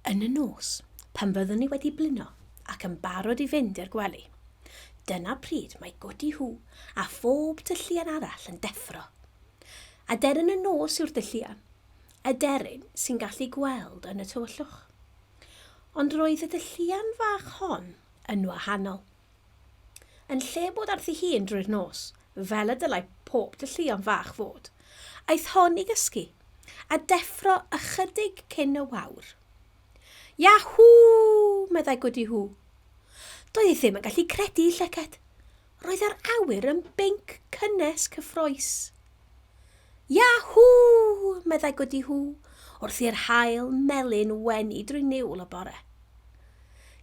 Yn y nos, pan byddwn ni wedi blino ac yn barod i fynd i'r gwely, dyna pryd mae Gwdihw a phob tylluan arall yn deffro. Aderyn y nos yw'r tylluan, aderyn sy'n gallu gweld yn y tywyllwch. Ond roedd y tylluan fach hon yn wahanol. Yn lle bod arth ei hun drwy'r nos, fel y dylai pob tylluan fach fod, aeth hon i gysgu a deffro ychydig cyn y wawr. Yahoo! Meddai Gwdihw. Doedd ei ddim yn gallu credu llygad. Roedd yr awyr yn binc cynnes cyffroes. Yahoo! Meddai Gwdihw, wrth i'r haul melyn wenu drwy niwl y bore.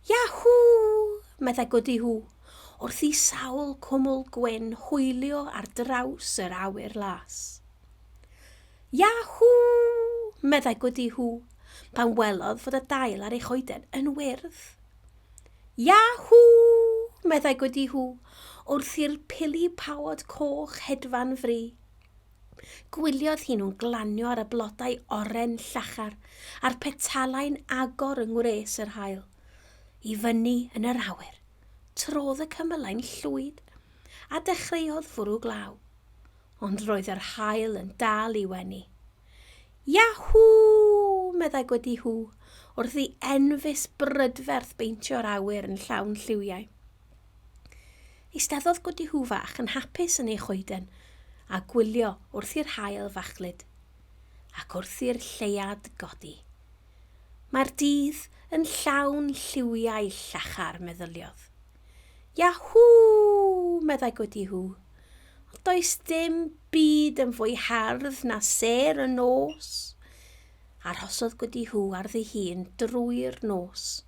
Yahoo! Meddai Gwdihw, wrth i sawl cwmwl gwyn hwylio ar draws yr awyr las. Yahoo! Meddai Gwdihw, pan welodd fod y dail ar ei choeden yn wyrdd. Yahoo! Meddai Gwdihw, wrth i'r pili pawod coch hedfan fri. Gwyliodd hi nhw'n glanio ar y blodau oren llachar a'r petalau'n agor yng ngwres yr haul. I fyny yn yr awyr, trodd y cymylau'n llwyd a dechreuodd fwrw glaw. Ond roedd yr haul yn dal i wenu. Yahoo! Meddai Gwdihw, wrth i enfys brydferth beintio'r awyr yn llawn lliwiau. Eisteddodd Gwdihw fach yn hapus yn ei choeden a gwylio wrth i'r haul fachlyd, ac wrth i'r lleiad godi. Mae'r dydd yn llawn lliwiau llachar, meddyliodd. Yahoo! Meddai Gwdihw. Does dim byd yn fwy hardd na ser y nos. Arhosodd Gwdihw ar ei hun drwy'r nos,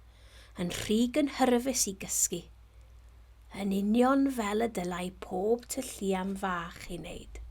yn rhy gynhyrfus i gysgu, yn union fel y dylai pob tylluan fach i wneud.